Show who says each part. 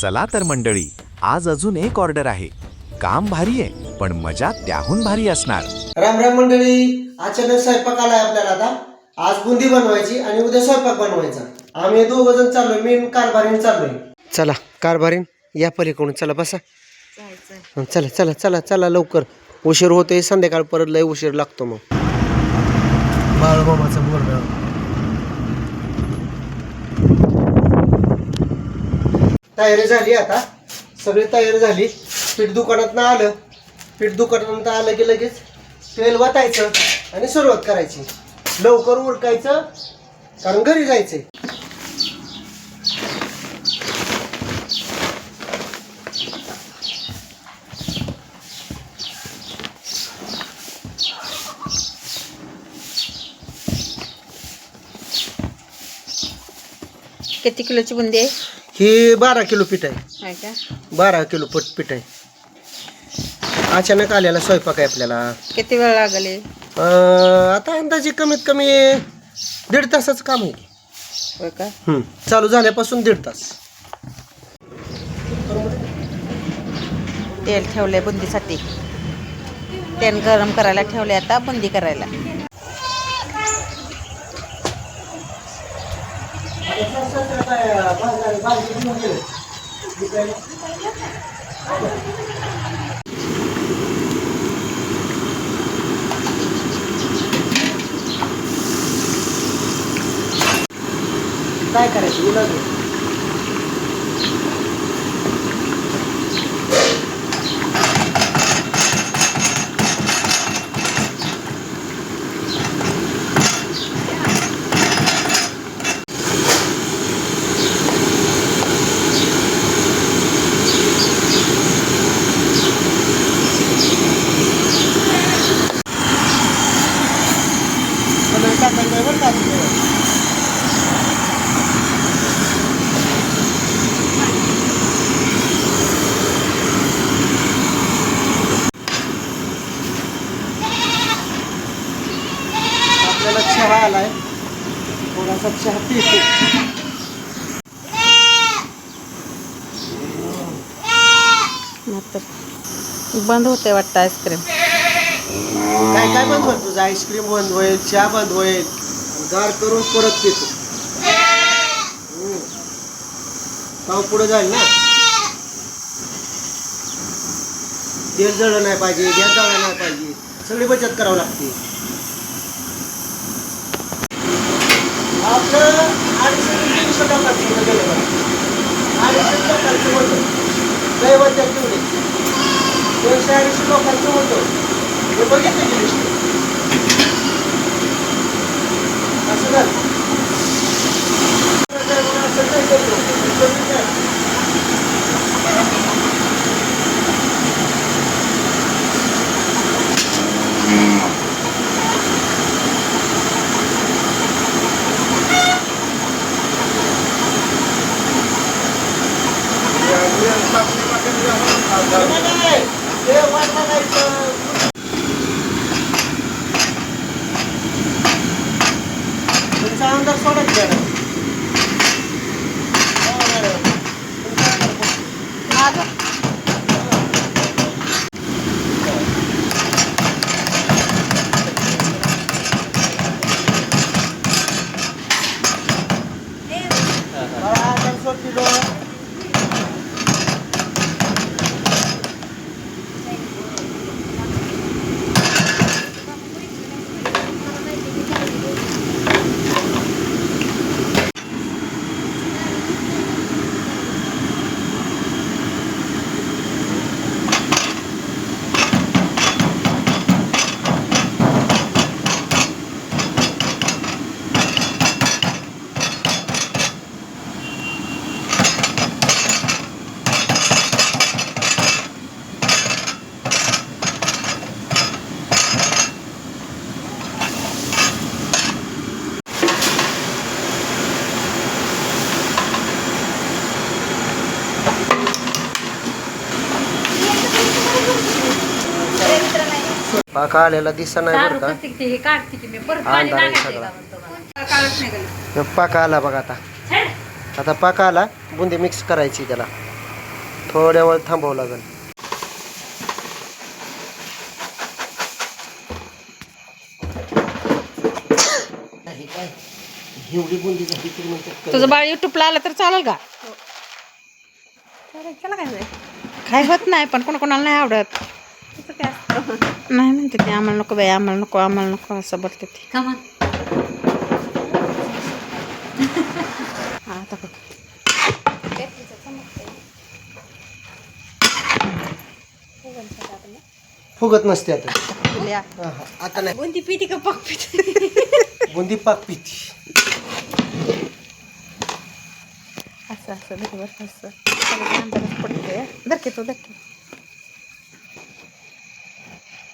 Speaker 1: चला तर मंडळी, आज अजून एक ऑर्डर आहे. काम भारी आहे पण मजा त्याहून भारी असणार.
Speaker 2: राम राम मंडळी, अचानक स्वयंपाक आलाय आपल्याला. आता आज बुंदी बनवायची आणि उद्या स्वयंपाक बनवायचा. आम्ही दोघं जण चाललोय, मी कारभारीने चाललोय. चला कारभारीन, या पलीकडून चला, बसा. चला चला चला चला लवकर, उशीर होतोय. संध्याकाळ परत लय उशीर लागतो. मग बाळूमामाचं बोर्ड. तयारी झाली, आता सगळी तयारी झाली. पीठ दुकानात आलं, पीठ दुकानात आलं की लगेच तेल वाटायचं आणि सुरुवात करायची. लवकर उरकायचं कारण घरी जायचंय.
Speaker 3: किती किलोची बुंदी आहे?
Speaker 2: ही 12 किलो पीठ आहे.
Speaker 3: आहे का?
Speaker 2: 12 किलो पीठ आहे. अचानक आलेला स्वयंपाक आहे आपल्याला.
Speaker 3: किती वेळ लागले?
Speaker 2: आता अंदाजे कमीत कमी 1.5 तासाचं काम आहे.
Speaker 3: होय का?
Speaker 2: चालू झाल्यापासून 1.5 तास.
Speaker 3: तेल ठेवलंय बुंदीसाठी. तेल गरम करायला ठेवले, आता बुंदी करायला.
Speaker 2: काय करायचं इलाज नाही. आपल्याला चहा आलाय, थोडासा चहा पितो.
Speaker 3: बंद होते वाटतं आईस्क्रीम.
Speaker 2: काय काय बंद होईल तुझं? आईस्क्रीम बंद होईल, चहा बंद होईल, गार करून परत पितो. काम पुढे जाईल ना. तेल जळलं नाही पाहिजे, गॅस जळला नाही पाहिजे, सगळी बचत करावं लागते. आपलं 250 लोकांचं गेलं बघा. 250 लोकांचं होतं दैवत्यात तेवढे 250 लोकांचं होतं. हे बघितलं की लिस्ट. असं झालं असं काय करतो. तुमचा अंदाज सोडत द्या. पाका आलेला दिसा नाही बरं का. अंधार आहे सगळा. पाका आला बघा. आता पाका आला, बुंदी मिक्स करायची त्याला. थोड्या वेळ थांबावं लागेल. काय एवढी बुंदी झाली तर म्हणतात
Speaker 3: तुझं बाळ युट्यूबला आलं तर चालेल का?
Speaker 4: त्याला काय नाही
Speaker 3: काय होत नाही, पण कोणाकोणाला नाही आवडत.
Speaker 4: तिचं काय असतं
Speaker 3: नाही म्हणते ते आम्हाला नको बाई, आम्हाला नको, आम्हाला नको असं बोलते ते.
Speaker 4: कमान
Speaker 3: हा आता बघ.
Speaker 2: फुगत नसते आता.
Speaker 3: तुला
Speaker 2: आता नाही.
Speaker 4: कोणती पिठी का पाक पिठी
Speaker 2: बुंदी पाक पिती.
Speaker 3: असं असं बरोबर असं पडते. धर की तू, धर की.